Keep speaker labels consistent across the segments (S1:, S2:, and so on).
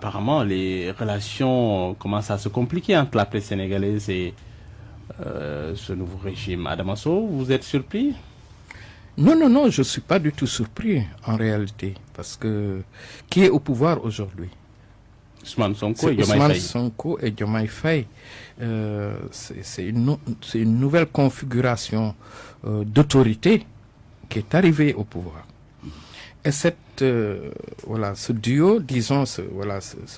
S1: apparemment, les relations commencent à se compliquer entre la presse sénégalaise et ce nouveau régime. Adamasso, vous êtes surpris?
S2: Non, je ne suis pas du tout surpris en réalité. Parce que qui est au pouvoir aujourd'hui?
S1: Ousmane Sonko
S2: et Diomaye Faye. C'est une nouvelle configuration d'autorité qui est arrivée au pouvoir. Et ce duo, disons, ce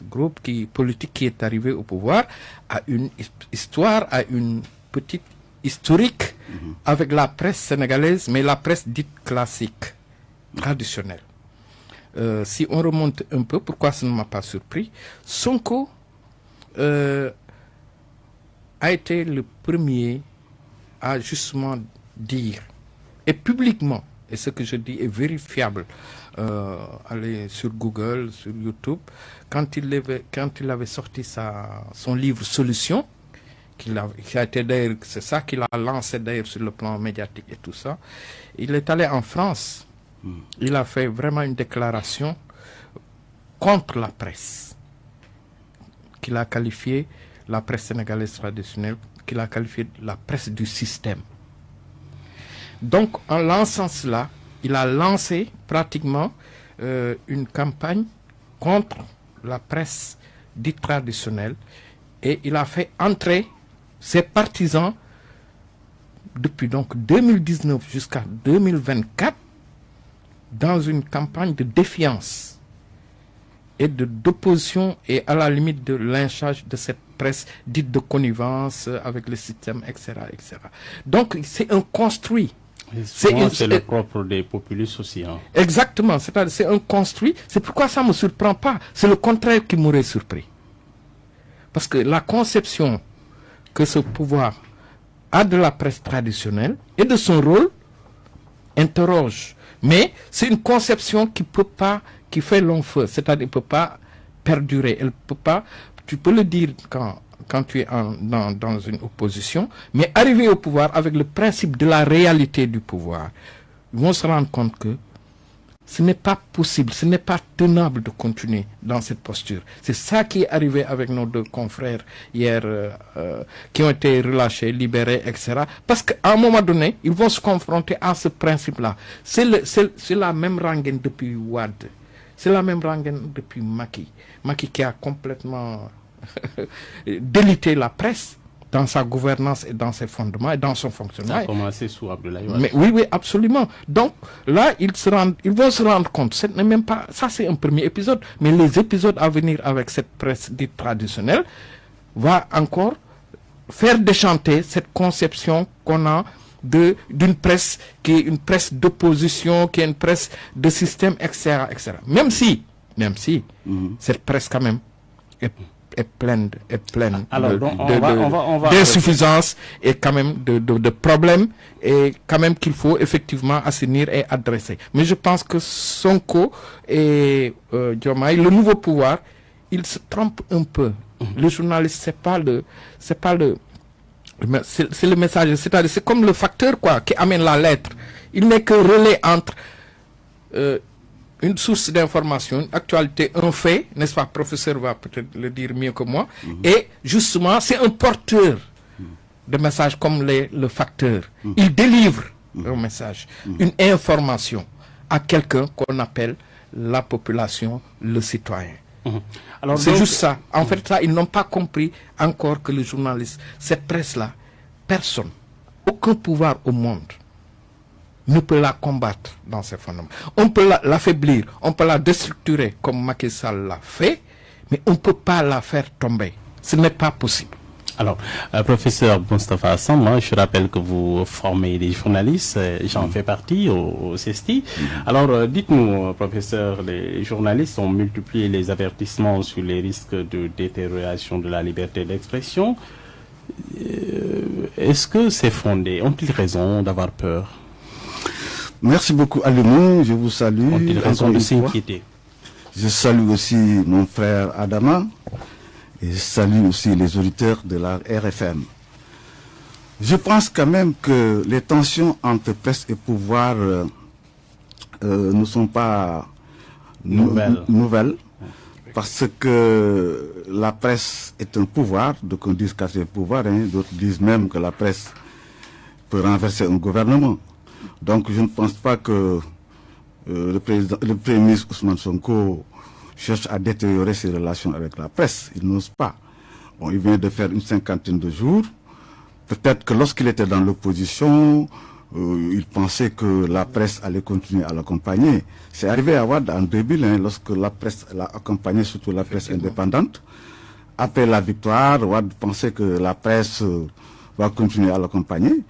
S2: groupe politique qui est arrivé au pouvoir a une histoire, a une petite historique avec la presse sénégalaise, mais la presse dite classique, traditionnelle. Si on remonte un peu, pourquoi ça ne m'a pas surpris? Sonko a été le premier à justement dire, et publiquement, et ce que je dis est vérifiable, allez sur Google, sur YouTube, quand il avait sorti son livre Solution, qui a été d'ailleurs, c'est ça qu'il a lancé d'ailleurs sur le plan médiatique et tout ça, il est allé en France. Il a fait vraiment une déclaration contre la presse, qu'il a qualifié la presse sénégalaise traditionnelle, qu'il a qualifié la presse du système. Donc, en lançant cela, il a lancé pratiquement une campagne contre la presse dite traditionnelle et il a fait entrer ses partisans depuis donc 2019 jusqu'à 2024 dans une campagne de défiance et d'opposition et à la limite de lynchage de cette presse dite de connivence avec le système, etc. etc. Donc c'est un construit.
S1: C'est le propre des populistes aussi. Hein.
S2: Exactement, c'est un construit. C'est pourquoi ça ne me surprend pas. C'est le contraire qui m'aurait surpris. Parce que la conception que ce pouvoir a de la presse traditionnelle et de son rôle interroge. Mais c'est une conception qui fait long feu, c'est-à-dire qu'elle ne peut pas perdurer. Elle peut pas, tu peux le dire quand tu es dans une opposition, mais arriver au pouvoir avec le principe de la réalité du pouvoir, ils vont se rendre compte que ce n'est pas possible, ce n'est pas tenable de continuer dans cette posture. C'est ça qui est arrivé avec nos deux confrères hier qui ont été relâchés, libérés, etc. Parce qu'à un moment donné, ils vont se confronter à ce principe-là. C'est la même rengaine depuis Wade. C'est la même rengaine depuis Macky. Macky qui a complètement délité la presse dans sa gouvernance et dans ses fondements et dans son fonctionnement.
S1: Ça a commencé sous Abdoulaye Wade.
S2: Mais oui, absolument. Donc là, ils vont se rendre compte. Ce n'est même pas, ça c'est un premier épisode, mais les épisodes à venir avec cette presse dite traditionnelle va encore faire déchanter cette conception qu'on a d'une presse qui est une presse d'opposition, qui est une presse de système, etc., etc. Même si cette presse quand même est pleine d'insuffisances et quand même de problèmes et quand même qu'il faut effectivement assainir et adresser. Mais je pense que Sonko et Diomaye, le nouveau pouvoir, ils se trompent un peu. Le journaliste, c'est le message, c'est-à-dire c'est comme le facteur qui amène la lettre. Il n'est que relais entre une source d'information, une actualité, un fait, n'est-ce pas, professeur va peut-être le dire mieux que moi, et justement, c'est un porteur de messages comme le facteur. Il délivre un message, une information à quelqu'un qu'on appelle la population, le citoyen. Alors, c'est juste ça. En fait, ça, ils n'ont pas compris encore que le journaliste, cette presse-là, personne, aucun pouvoir au monde ne peut la combattre dans ses fondements. On peut l'affaiblir, on peut la déstructurer comme Macky Sall l'a fait, mais on ne peut pas la faire tomber. Ce n'est pas possible.
S1: Alors, professeur Moustapha Hassan, moi, je rappelle que vous formez des journalistes, j'en fais partie au CESTI. Alors, dites-nous, professeur, les journalistes ont multiplié les avertissements sur les risques de détérioration de la liberté d'expression. Est-ce que c'est fondé? Ont-ils raison d'avoir peur?
S3: Merci beaucoup, Alimou. Je vous salue.
S1: Ont-ils raison de s'inquiéter?
S3: Je salue aussi mon frère Adama. Et je salue aussi les auditeurs de la RFM. Je pense quand même que les tensions entre presse et pouvoir ne sont pas nouvelles. Parce que la presse est un pouvoir, donc on dit que c'est un pouvoir, d'autres disent même que la presse peut renverser un gouvernement. Donc je ne pense pas que le Premier ministre Ousmane Sonko cherche à détériorer ses relations avec la presse. Il n'ose pas. Bon, il vient de faire une 50aine de jours. Peut-être que lorsqu'il était dans l'opposition, il pensait que la presse allait continuer à l'accompagner. C'est arrivé à Ouad en 2000, lorsque la presse l'a accompagné, surtout la presse indépendante. Après la victoire, Ouad pensait que la presse va continuer à l'accompagner.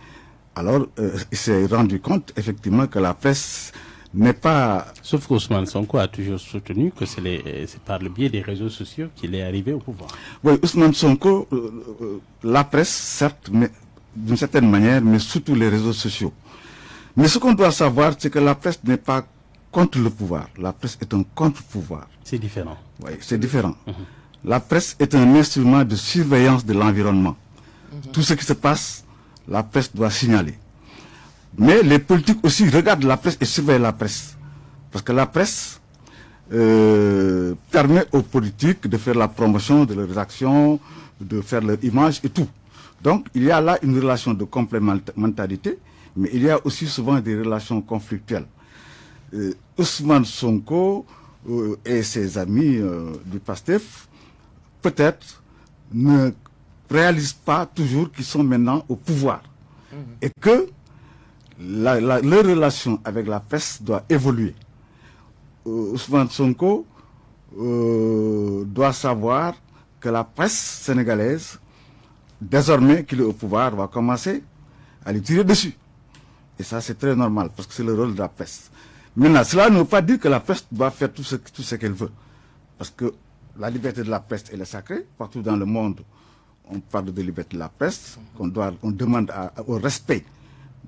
S3: Alors, il s'est rendu compte, effectivement, que la presse n'est pas...
S1: Sauf qu'Ousmane Sonko a toujours soutenu que c'est par le biais des réseaux sociaux qu'il est arrivé au pouvoir.
S3: Oui, Ousmane Sonko, la presse, certes, mais d'une certaine manière, mais surtout les réseaux sociaux. Mais ce qu'on doit savoir, c'est que la presse n'est pas contre le pouvoir. La presse est un contre-pouvoir.
S1: C'est différent.
S3: Oui, c'est différent. La presse est un instrument de surveillance de l'environnement. Tout ce qui se passe, la presse doit signaler. Mais les politiques aussi regardent la presse et surveillent la presse. Parce que la presse permet aux politiques de faire la promotion de leurs actions, de faire leur image et tout. Donc, il y a là une relation de complémentarité, mais il y a aussi souvent des relations conflictuelles. Ousmane Sonko et ses amis du PASTEF, peut-être, ne réalisent pas toujours qu'ils sont maintenant au pouvoir. Et que leur relation avec la presse doit évoluer. Ousmane Sonko doit savoir que la presse sénégalaise, désormais qu'il est au pouvoir, va commencer à lui tirer dessus. Et ça, c'est très normal, parce que c'est le rôle de la presse. Maintenant, cela ne veut pas dire que la presse doit faire tout ce qu'elle veut. Parce que la liberté de la presse, elle est sacrée. Partout dans le monde, on parle de liberté de la presse, on demande au respect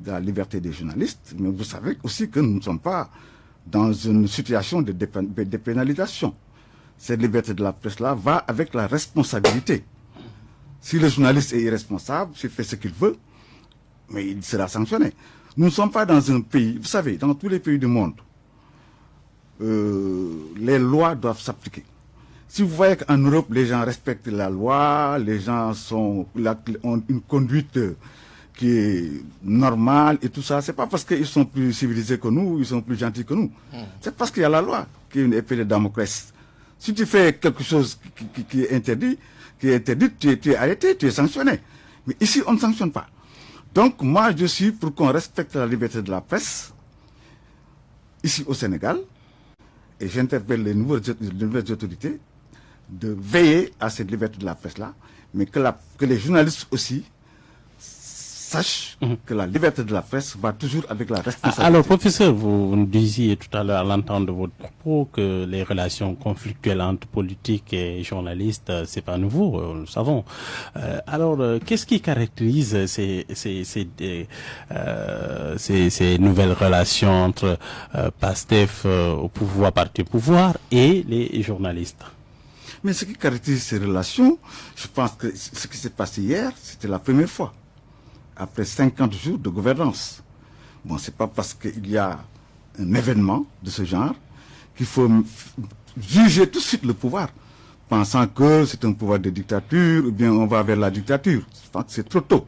S3: de la liberté des journalistes. Mais vous savez aussi que nous ne sommes pas dans une situation de dépénalisation. Cette liberté de la presse-là va avec la responsabilité. Si le journaliste est irresponsable, s'il fait ce qu'il veut, mais il sera sanctionné. Nous ne sommes pas dans un pays, vous savez, dans tous les pays du monde, les lois doivent s'appliquer. Si vous voyez qu'en Europe, les gens respectent la loi, les gens ont une conduite qui est normale et tout ça, c'est pas parce qu'ils sont plus civilisés que nous, ils sont plus gentils que nous. C'est parce qu'il y a la loi qui est une épée de Damoclès. Si tu fais quelque chose qui est interdit, tu es arrêté, tu es sanctionné. Mais ici, on ne sanctionne pas. Donc, moi, je suis pour qu'on respecte la liberté de la presse, ici au Sénégal, et j'interpelle les nouvelles autorités de veiller à cette liberté de la presse-là, mais que les journalistes aussi sachent que la liberté de la presse va toujours avec la responsabilité.
S1: Alors, professeur, vous nous disiez tout à l'heure à l'entendre de votre propos que les relations conflictuelles entre politiques et journalistes, c'est pas nouveau, nous le savons. Alors, qu'est-ce qui caractérise ces nouvelles relations entre PASTEF au pouvoir, parti au pouvoir, et les journalistes?
S3: Mais ce qui caractérise ces relations, je pense que ce qui s'est passé hier, c'était la première fois. Après 50 jours de gouvernance. Bon, c'est pas parce qu'il y a un événement de ce genre qu'il faut juger tout de suite le pouvoir, pensant que c'est un pouvoir de dictature, ou bien on va vers la dictature. Je pense que c'est trop tôt.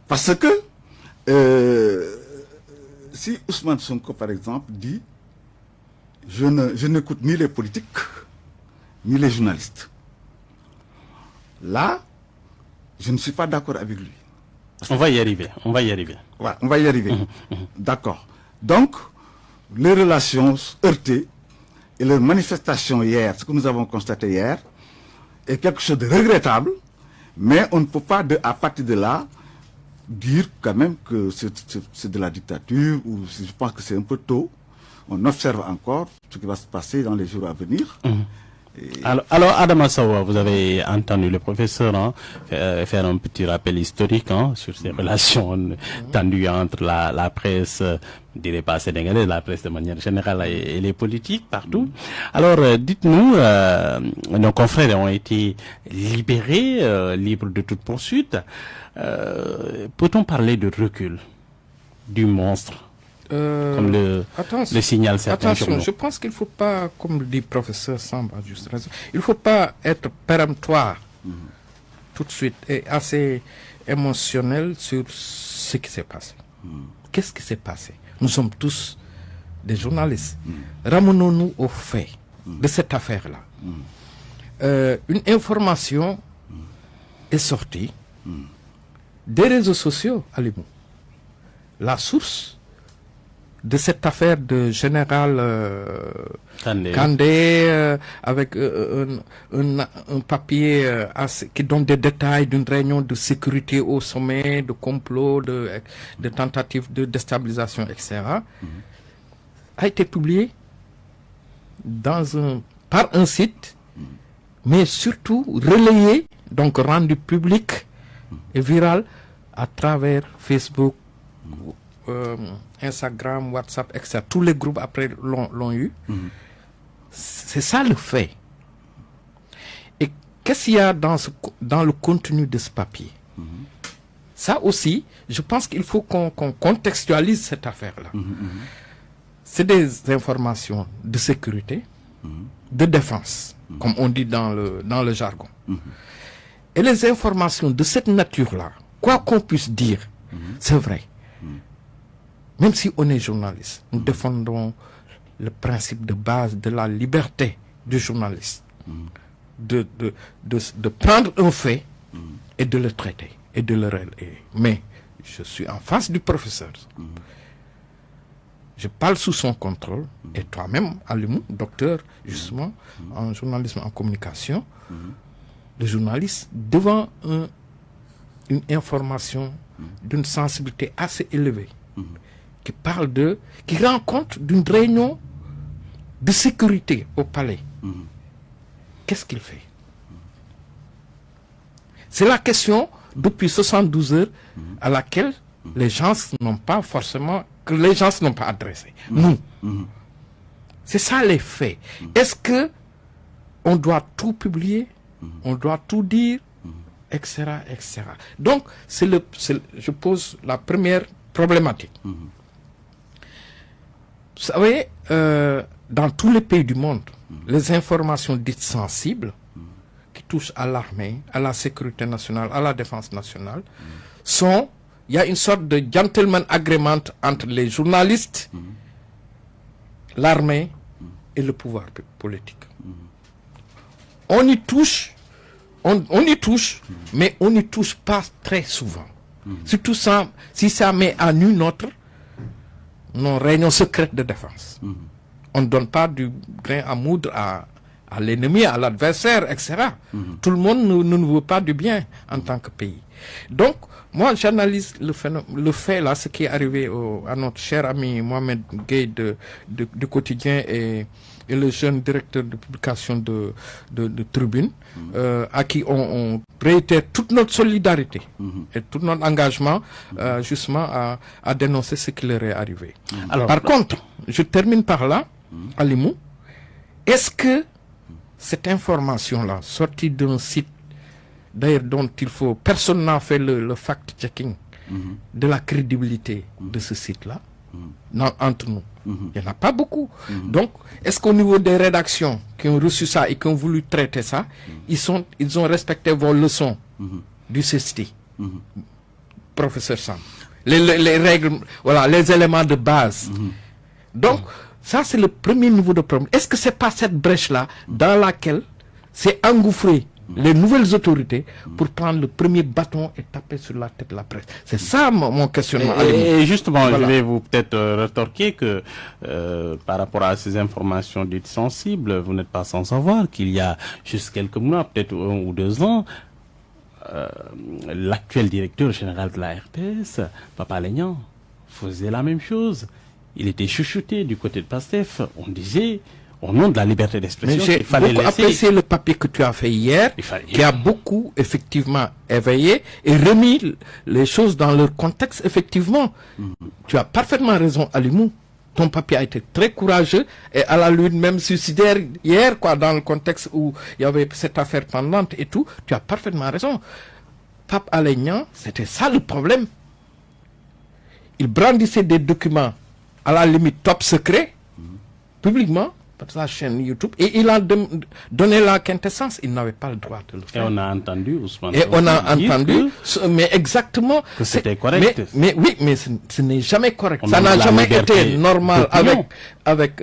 S3: Parce que si Ousmane Sonko, par exemple, dit « Je n'écoute ni les politiques, ni les journalistes », là, je ne suis pas d'accord avec lui.
S1: On va y arriver.
S3: Ouais, on va y arriver. D'accord. Donc, les relations heurtées et leurs manifestations hier, ce que nous avons constaté hier, est quelque chose de regrettable, mais on ne peut pas, à partir de là, dire quand même que c'est de la dictature, ou je pense que c'est un peu tôt. On observe encore ce qui va se passer dans les jours à venir.
S1: Alors, Adama Sawa, vous avez entendu le professeur faire un petit rappel historique sur ces relations tendues entre la presse, je ne dirais pas sénégalaise, la presse de manière générale et les politiques partout. Alors, dites-nous, nos confrères ont été libérés, libres de toute poursuite. Peut-on parler de recul du monstre comme le signal certains
S2: attention,
S1: journaux.
S2: je pense qu'il ne faut pas, comme le dit le professeur Samba, juste raison, il ne faut pas être péremptoire tout de suite et assez émotionnel sur ce qui s'est passé. Qu'est-ce qui s'est passé? Nous sommes tous des journalistes. Ramenons-nous aux faits de cette affaire-là. Une information est sortie des réseaux sociaux, Alimou. La source de cette affaire de général Kandé avec un papier qui donne des détails d'une réunion de sécurité au sommet, de complot, de tentatives de déstabilisation, etc., a été publié par un site, mais surtout relayé, donc rendu public et viral à travers Facebook, Instagram, WhatsApp, etc. Tous les groupes après l'ont eu. C'est ça le fait. Et qu'est-ce qu'il y a dans le contenu de ce papier? Ça aussi, je pense qu'il faut qu'on contextualise cette affaire-là. C'est des informations de sécurité, de défense, comme on dit dans le jargon. Et les informations de cette nature-là, quoi qu'on puisse dire, c'est vrai. Même si on est journaliste, nous défendons le principe de base de la liberté du journaliste. De prendre un fait et de le traiter et de le relayer. Mais je suis en face du professeur. Je parle sous son contrôle. Et toi-même, Alimou, docteur, justement, en journalisme, en communication, le journaliste, devant une information d'une sensibilité assez élevée, qui rend compte d'une réunion de sécurité au palais. Qu'est-ce qu'il fait? C'est la question depuis 72 heures à laquelle les gens n'ont pas adressé. Nous. C'est ça les faits. Est-ce que on doit tout publier? On doit tout dire? Etc. etc. Donc, je pose la première problématique. Vous savez, dans tous les pays du monde, les informations dites sensibles, qui touchent à l'armée, à la sécurité nationale, à la défense nationale, il y a une sorte de gentleman agreement entre les journalistes, l'armée et le pouvoir politique. On y touche, mais on n'y touche pas très souvent. Surtout si ça met à nu nos réunions secrètes de défense. On ne donne pas du grain à moudre à l'ennemi, à l'adversaire, etc. Tout le monde ne nous veut pas du bien en tant que pays. Donc, moi, j'analyse le fait là, ce qui est arrivé à notre cher ami Mohamed Gueye du quotidien et le jeune directeur de publication de Tribune, à qui on réitère toute notre solidarité et tout notre engagement justement à dénoncer ce qui leur est arrivé. Alors, par contre, je termine par là, Alimou, est-ce que cette information-là, sortie d'un site, d'ailleurs dont personne n'a fait le fact-checking de la crédibilité de ce site-là, entre nous, il n'y en a pas beaucoup. Donc, est-ce qu'au niveau des rédactions qui ont reçu ça et qui ont voulu traiter ça, ils ont respecté vos leçons du CESTI, professeur Sam, les règles, voilà, les éléments de base. Donc, ça c'est le premier niveau de problème. Est-ce que c'est pas cette brèche-là dans laquelle c'est engouffré les nouvelles autorités pour prendre le premier bâton et taper sur la tête de la presse? C'est ça mon questionnement.
S1: Et justement, voilà. Je vais vous peut-être rétorquer que par rapport à ces informations dites sensibles, vous n'êtes pas sans savoir qu'il y a juste quelques mois, peut-être 1 ou 2 ans, l'actuel directeur général de la RTS, Papa Lénian, faisait la même chose. Il était chouchouté du côté de PASTEF. On disait, au nom de la liberté d'expression,
S2: il fallait beaucoup apprécier le papier que tu as fait hier, qui a beaucoup effectivement éveillé et remis les choses dans leur contexte. Effectivement, tu as parfaitement raison, Alimou. Ton papier a été très courageux et à la lutte même suicidaire hier, dans le contexte où il y avait cette affaire pendante et tout. Tu as parfaitement raison. Pape Alé Niang, c'était ça le problème. Il brandissait des documents à la limite top secret, publiquement, par sa chaîne YouTube, et il a donné la quintessence. Il n'avait pas le droit de le faire.
S1: Et on a entendu Ousmane
S2: Et
S1: Sonko
S2: on a
S1: dire
S2: entendu, mais exactement.
S1: que c'était correct.
S2: Mais oui, mais ce n'est jamais correct.
S1: On
S2: Ça
S1: a
S2: n'a
S1: la
S2: jamais
S1: liberté
S2: été normal
S1: d'opinion.
S2: avec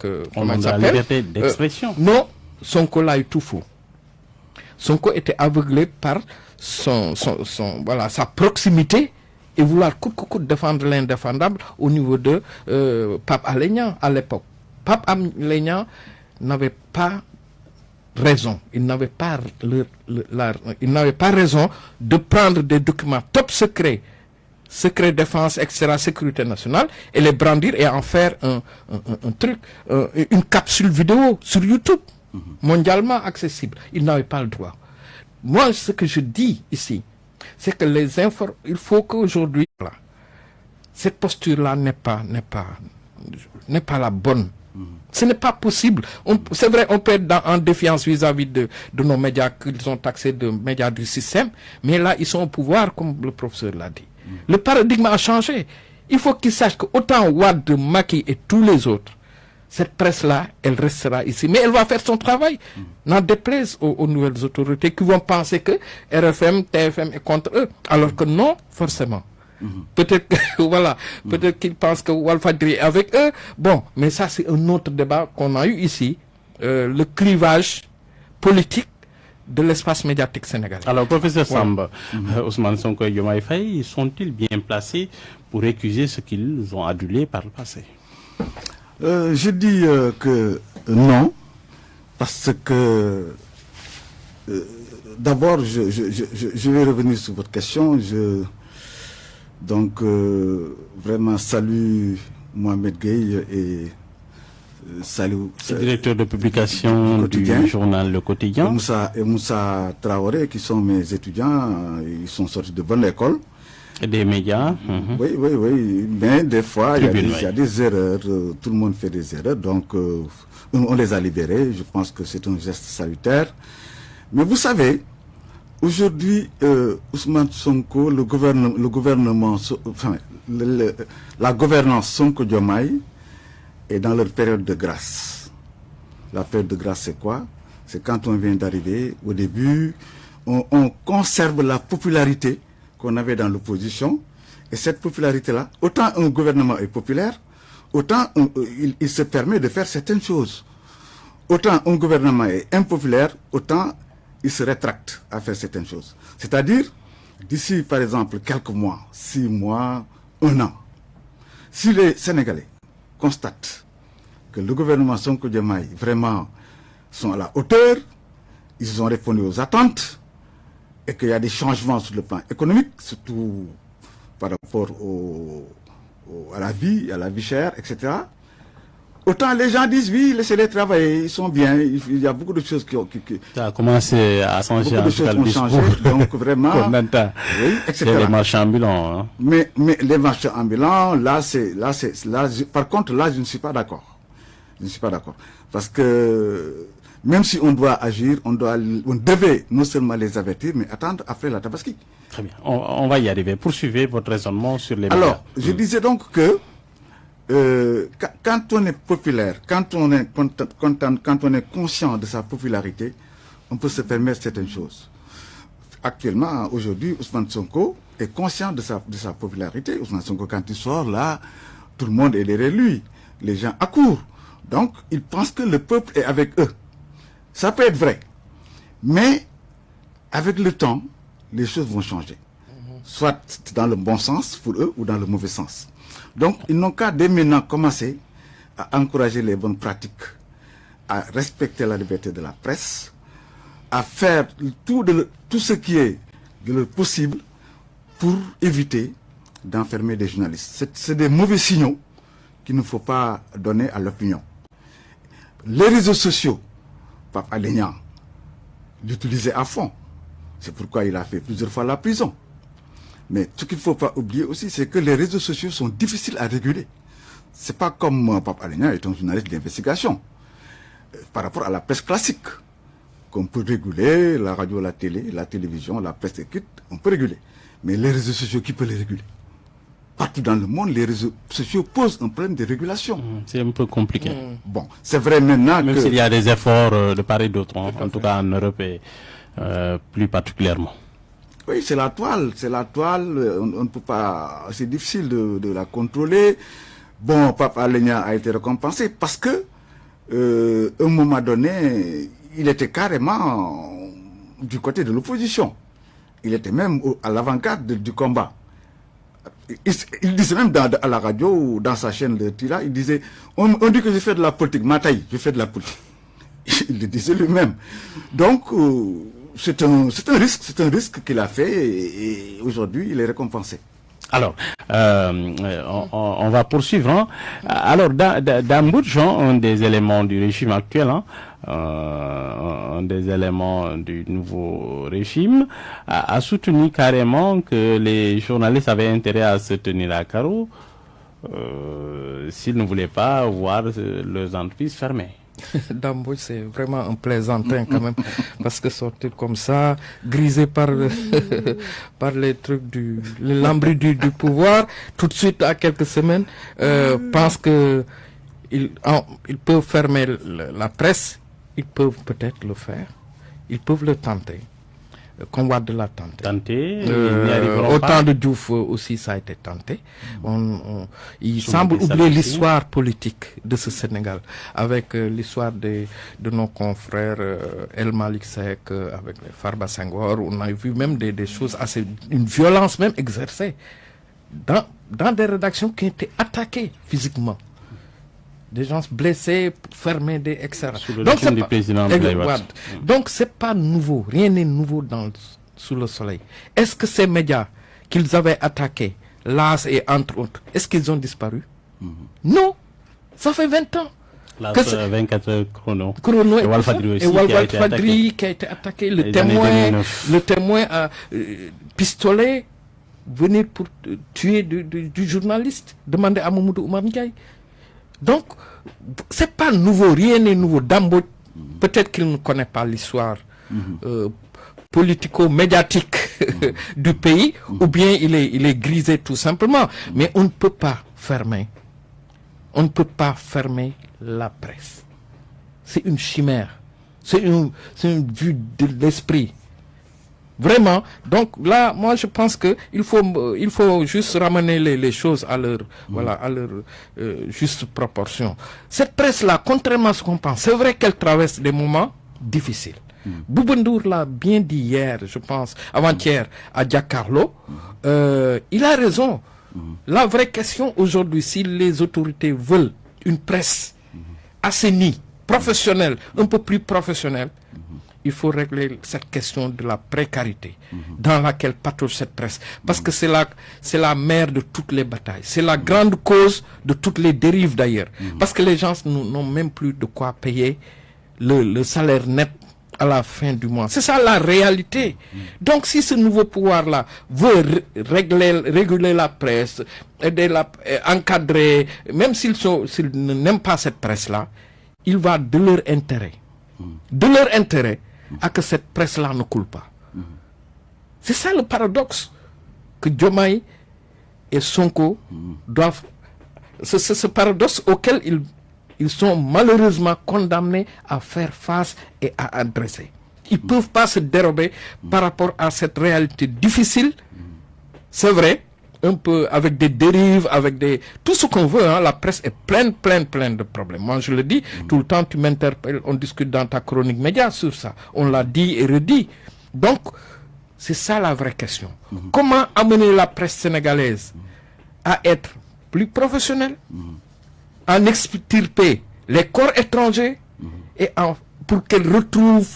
S1: On
S2: comment
S1: a
S2: il
S1: la
S2: s'appelle
S1: liberté d'expression.
S2: Non, Sonko là est tout faux. Sonko était aveuglé par voilà, sa proximité et vouloir coûte que coûte défendre l'indéfendable au niveau de Pape Alé Niang à l'époque. Pape Alé Niang n'avait pas raison. Il n'avait pas raison de prendre des documents top secret défense, etc., sécurité nationale, et les brandir et en faire un truc, une capsule vidéo sur YouTube, mondialement accessible. Il n'avait pas le droit. Moi, ce que je dis ici, c'est que il faut qu'aujourd'hui, cette posture-là n'est pas la bonne. Ce n'est pas possible. C'est vrai, on peut être en défiance vis-à-vis de nos médias qu'ils ont taxés de médias du système, mais là, ils sont au pouvoir, comme le professeur l'a dit. Le paradigme a changé. Il faut qu'ils sachent que autant Wade, Macky et tous les autres, cette presse-là, elle restera ici. Mais elle va faire son travail. N'en déplaise aux nouvelles autorités qui vont penser que RFM, TFM est contre eux. Alors que non, forcément. Peut-être que, voilà, peut-être qu'ils pensent que Walfadjri est avec eux. Bon, mais ça, c'est un autre débat qu'on a eu ici. Le clivage politique de l'espace médiatique sénégalais.
S1: Alors, professeur Samba, Ousmane Sonko et Diomaye Faye, sont-ils bien placés pour récuser ce qu'ils ont adulé par le passé?
S3: Je dis que non, parce que d'abord, je vais revenir sur votre question. Donc, vraiment, salut Mohamed Gueye et salut.
S1: Directeur de publication du journal Le Quotidien.
S3: Et Moussa Traoré, qui sont mes étudiants, ils sont sortis de bonne école.
S1: Et des médias.
S3: Oui. Mais des fois, il y a des erreurs. Tout le monde fait des erreurs. Donc, on les a libérés. Je pense que c'est un geste salutaire. Mais vous savez, aujourd'hui, Ousmane Sonko, la gouvernance Sonko-Diomaye est dans leur période de grâce. La période de grâce, c'est quoi? C'est quand on vient d'arriver, au début, on conserve la popularité qu'on avait dans l'opposition. Et cette popularité-là, autant un gouvernement est populaire, autant il se permet de faire certaines choses. Autant un gouvernement est impopulaire, autant il se rétracte à faire certaines choses. C'est-à-dire, d'ici par exemple quelques mois, 6 mois, 1 an, si les Sénégalais constatent que le gouvernement Sonko Diomaye vraiment sont à la hauteur, ils ont répondu aux attentes, et qu'il y a des changements sur le plan économique, surtout par rapport à la vie chère, etc. Autant les gens disent oui, laissez-les travailler, ils sont bien, il y a beaucoup de choses qui
S1: ça a commencé à changer.
S3: Beaucoup de choses ont changé, donc vraiment,
S1: oui, etc. Les marchands ambulants. Hein.
S3: Mais les marchands ambulants, par contre, là, je ne suis pas d'accord. Je ne suis pas d'accord. Parce que même si on doit agir, on devait non seulement les avertir, mais attendre après la tabaski.
S1: Très bien. On va y arriver. Poursuivez votre raisonnement sur les
S3: médias.
S1: Alors,
S3: je disais donc que quand on est populaire, quand on est conscient de sa popularité, on peut se permettre certaines choses. Actuellement, aujourd'hui, Ousmane Sonko est conscient de sa popularité. Ousmane Sonko, quand il sort là, tout le monde est derrière lui. Les gens accourent. Donc, ils pensent que le peuple est avec eux. Ça peut être vrai. Mais, avec le temps, les choses vont changer. Soit dans le bon sens pour eux ou dans le mauvais sens. Donc, ils n'ont qu'à dès maintenant commencer à encourager les bonnes pratiques, à respecter la liberté de la presse, à faire tout ce qui est de le possible pour éviter d'enfermer des journalistes. C'est des mauvais signaux qu'il ne faut pas donner à l'opinion. Les réseaux sociaux, Pape Alé Niang l'utilisait à fond. C'est pourquoi il a fait plusieurs fois la prison. Mais ce qu'il ne faut pas oublier aussi, c'est que les réseaux sociaux sont difficiles à réguler. C'est pas comme Pape Alé Niang est un journaliste d'investigation. Par rapport à la presse classique, qu'on peut réguler, la radio, la télé, la télévision, la presse écrite, on peut réguler. Mais les réseaux sociaux, qui peut les réguler? partout dans le monde, les réseaux sociaux posent un problème de régulation.
S1: C'est un peu compliqué.
S3: Bon, c'est vrai maintenant
S1: Même
S3: que...
S1: s'il y a des efforts de part et d'autre, en tout cas en Europe et plus particulièrement.
S3: Oui, c'est la toile, on ne peut pas, c'est difficile de la contrôler. Bon, Papa Alenia a été récompensé parce que, à un moment donné, il était carrément du côté de l'opposition. Il était même à l'avant-garde du combat. Il disait même à la radio ou dans sa chaîne de Tira, il disait, on dit que je fais de la politique, Mataï, je fais de la politique. Il le disait lui-même. Donc, c'est un risque qu'il a fait et aujourd'hui il est récompensé.
S1: Alors, on va poursuivre. Hein. Alors, dans beaucoup de gens, un des éléments du régime actuel, un des éléments du nouveau régime, a soutenu carrément que les journalistes avaient intérêt à se tenir à carreau s'ils ne voulaient pas voir leurs entreprises fermées.
S2: Damboj, c'est vraiment un plaisantin quand même, parce que sortir comme ça, grisé par par les trucs les lambris du pouvoir, tout de suite à quelques semaines, pense que ils peuvent fermer la presse, ils peuvent peut-être le faire, ils peuvent le tenter. Combat de la tenter. Au temps de Diouf aussi, ça a été tenté. Il semble oublier l'histoire politique de ce Sénégal, avec l'histoire de nos confrères El Malik Seck, avec Farba Senghor. On a vu même des choses assez, une violence même exercée dans des rédactions qui ont été attaquées physiquement. Des gens blessés, fermés, etc. Donc c'est pas nouveau, rien n'est nouveau sous le soleil. Est-ce que ces médias qu'ils avaient attaqués, l'AS et entre autres, est-ce qu'ils ont disparu? Non, ça fait 20 ans.
S1: L'AS 24 heures chrono
S2: et Walfadri qui a été attaqué, le témoin a pistolet venir pour tuer du journaliste, demander à Mamoudou Oumar Ndiaye. Donc, c'est pas nouveau, rien n'est nouveau. Damboj, peut-être qu'il ne connaît pas l'histoire politico-médiatique du pays, ou bien il est grisé tout simplement. Mais on ne peut pas fermer. On ne peut pas fermer la presse. C'est une chimère. C'est une vue de l'esprit. Vraiment. Donc là, moi, je pense que il faut juste ramener les choses à leur, juste proportion. Cette presse-là, contrairement à ce qu'on pense, c'est vrai qu'elle traverse des moments difficiles. Bouba Ndour l'a bien dit hier, je pense, avant-hier, à Giancarlo. Il a raison. La vraie question aujourd'hui, si les autorités veulent une presse assainie, professionnelle, un peu plus professionnelle, il faut régler cette question de la précarité dans laquelle patrouille cette presse. Parce que c'est la mère de toutes les batailles. C'est la grande cause de toutes les dérives d'ailleurs. Parce que les gens n'ont même plus de quoi payer le salaire net à la fin du mois. C'est ça la réalité. Donc si ce nouveau pouvoir-là veut réguler la presse, encadrer, même s'ils n'aiment pas cette presse-là, il va de leur intérêt. De leur intérêt à que cette presse-là ne coule pas. C'est ça le paradoxe que Diomaye et Sonko doivent... C'est ce paradoxe auquel ils sont malheureusement condamnés à faire face et à adresser. Ils ne peuvent pas se dérober par rapport à cette réalité difficile. C'est vrai, un peu avec des dérives, tout ce qu'on veut, la presse est pleine de problèmes. Moi, je le dis, tout le temps, tu m'interpelles, on discute dans ta chronique média sur ça. On l'a dit et redit. Donc, c'est ça la vraie question. Comment amener la presse sénégalaise à être plus professionnelle, en extirper les corps étrangers et pour qu'elle retrouve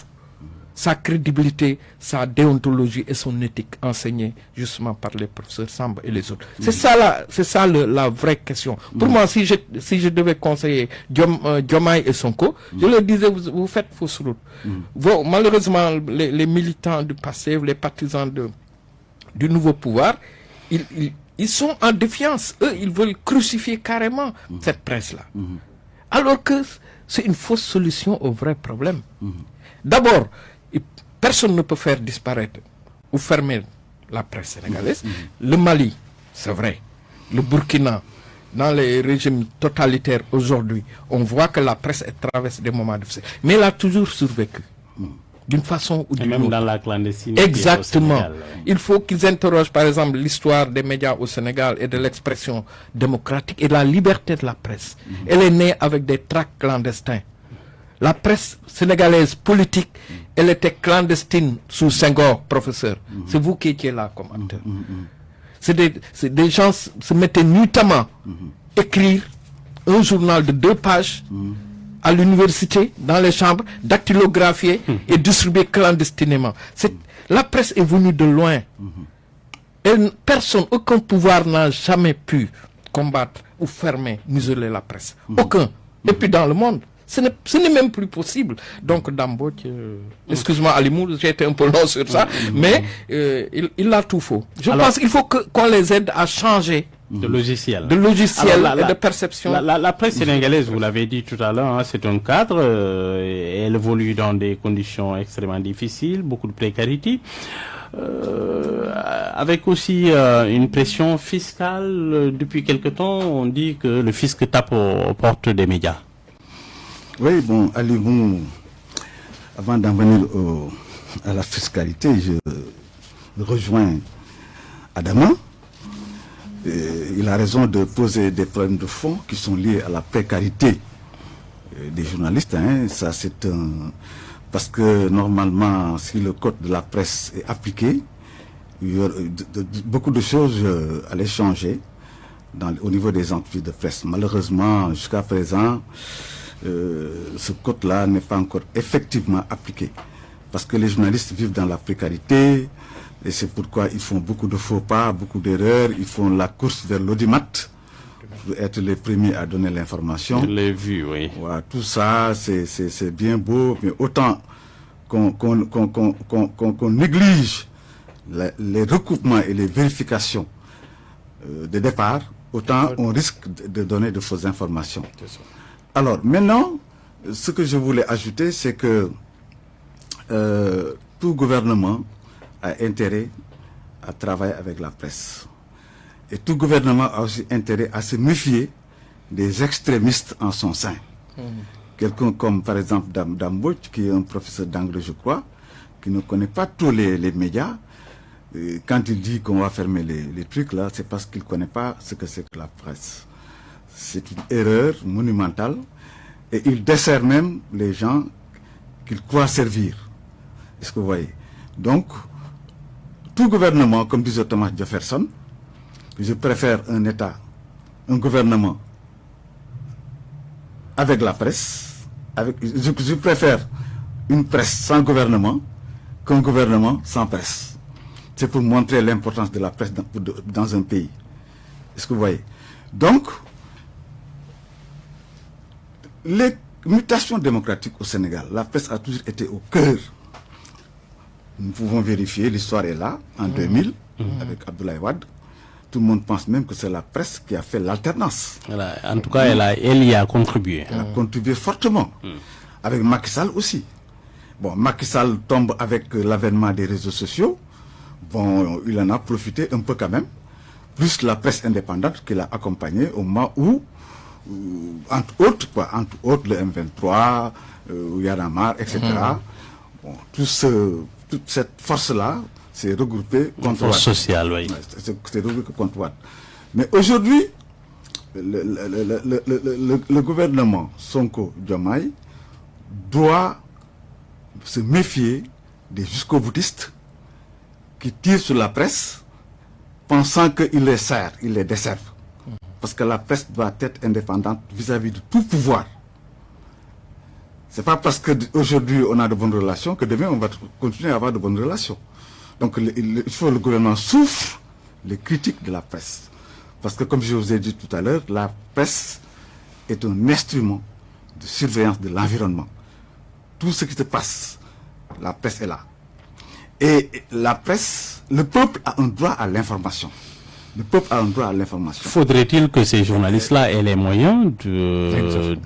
S2: sa crédibilité, sa déontologie et son éthique enseignée justement par les professeurs Samba et les autres. C'est ça la vraie question. Pour moi, si je devais conseiller Diomaye et Sonko, je leur disais, vous faites fausse route. Malheureusement, les militants du passé, les partisans du nouveau pouvoir, ils sont en défiance. Eux, ils veulent crucifier carrément cette presse-là. Alors que c'est une fausse solution au vrai problème. D'abord, personne ne peut faire disparaître ou fermer la presse sénégalaise. Le Mali, c'est vrai. le Burkina, dans les régimes totalitaires aujourd'hui, on voit que la presse traverse des moments difficiles. Mais elle a toujours survécu, d'une façon ou d'une autre.
S1: Même dans la clandestinité.
S2: Exactement.
S1: Au Sénégal.
S2: Il faut qu'ils interrogent, par exemple, l'histoire des médias au Sénégal et de l'expression démocratique et de la liberté de la presse. Elle est née avec des tracts clandestins. La presse sénégalaise politique, elle était clandestine sous Senghor, professeur. C'est vous qui étiez là comme acteur. C'est des gens se mettaient nuitamment écrire un journal de 2 pages à l'université, dans les chambres, dactylographier et distribuer clandestinement. La presse est venue de loin. Personne, aucun pouvoir n'a jamais pu combattre ou fermer, museler la presse. Aucun. Et puis dans le monde, ce n'est même plus possible. Donc Dambo, excuse-moi Alimou, j'ai été un peu long sur ça, mais il a tout faux. Je pense qu'il faut qu'on les aide à changer
S1: de logiciel.
S2: Et de perception.
S1: La presse sénégalaise, vous l'avez dit tout à l'heure, hein, c'est un cadre, elle évolue dans des conditions extrêmement difficiles, beaucoup de précarité. Avec aussi une pression fiscale. Depuis quelque temps, on dit que le fisc tape aux portes des médias.
S3: Oui, bon, allez-vous, avant d'en venir à la fiscalité, je rejoins Adama. Il a raison de poser des problèmes de fond qui sont liés à la précarité des journalistes. Hein. Ça, c'est parce que normalement, si le code de la presse est appliqué, beaucoup de choses allaient changer au niveau des entreprises de presse. Malheureusement, jusqu'à présent, ce code-là n'est pas encore effectivement appliqué. Parce que les journalistes vivent dans la précarité, et c'est pourquoi ils font beaucoup de faux pas, beaucoup d'erreurs, ils font la course vers l'audimat pour être les premiers à donner l'information.
S1: Je l'ai vu, oui.
S3: Voilà, tout ça, c'est bien beau, mais autant qu'on néglige les recoupements et les vérifications de départ, autant on risque de donner de fausses informations. Alors, maintenant, ce que je voulais ajouter, c'est que tout gouvernement a intérêt à travailler avec la presse. Et tout gouvernement a aussi intérêt à se méfier des extrémistes en son sein. Quelqu'un comme, par exemple, Dambo, qui est un professeur d'anglais, je crois, qui ne connaît pas tous les médias, quand il dit qu'on va fermer les trucs là, c'est parce qu'il ne connaît pas ce que c'est que la presse. C'est une erreur monumentale et il dessert même les gens qu'il croit servir. Est-ce que vous voyez? Donc, tout gouvernement, comme disait Thomas Jefferson, je préfère un gouvernement avec la presse, je préfère une presse sans gouvernement qu'un gouvernement sans presse. C'est pour montrer l'importance de la presse dans un pays. Est-ce que vous voyez? Donc, les mutations démocratiques au Sénégal, la presse a toujours été au cœur. Nous pouvons vérifier, l'histoire est là, en 2000, avec Abdoulaye Wade. Tout le monde pense même que c'est la presse qui a fait l'alternance.
S1: En tout cas, elle y a contribué.
S3: Elle a contribué fortement. Avec Macky Sall aussi. Bon, Macky Sall tombe avec l'avènement des réseaux sociaux. Bon, il en a profité un peu quand même. Plus la presse indépendante qu'il a accompagnée au moment où, entre autres, le M23, Yanamar, etc. Bon, toute cette force-là s'est regroupée contre
S1: force sociale, oui.
S3: C'est regroupé contre Wade. Mais aujourd'hui, le gouvernement Sonko-Diomaye doit se méfier des jusqu'au-boutistes qui tirent sur la presse pensant qu'ils les servent, ils les desservent. Parce que la presse doit être indépendante vis-à-vis de tout pouvoir. C'est pas parce qu'aujourd'hui on a de bonnes relations que demain on va continuer à avoir de bonnes relations. Donc il faut que le gouvernement souffre les critiques de la presse. Parce que comme je vous ai dit tout à l'heure, la presse est un instrument de surveillance de l'environnement. Tout ce qui se passe, la presse est là. Et la presse, le peuple a un droit à l'information. Le peuple a un droit à l'information.
S1: Faudrait-il que ces journalistes-là aient les moyens de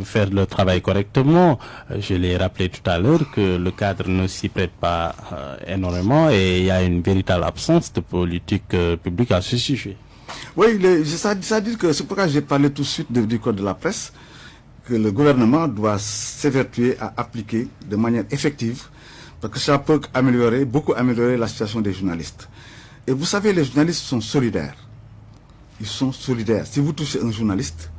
S1: faire le travail correctement? Je l'ai rappelé tout à l'heure que le cadre ne s'y prête pas énormément et il y a une véritable absence de politique publique à ce sujet.
S3: Oui, c'est-à-dire que c'est pourquoi j'ai parlé tout de suite du code de la presse, que le gouvernement doit s'évertuer à appliquer de manière effective, parce que ça peut beaucoup améliorer la situation des journalistes. Et vous savez, les journalistes sont solidaires. Ils sont solidaires. Si vous touchez un journaliste,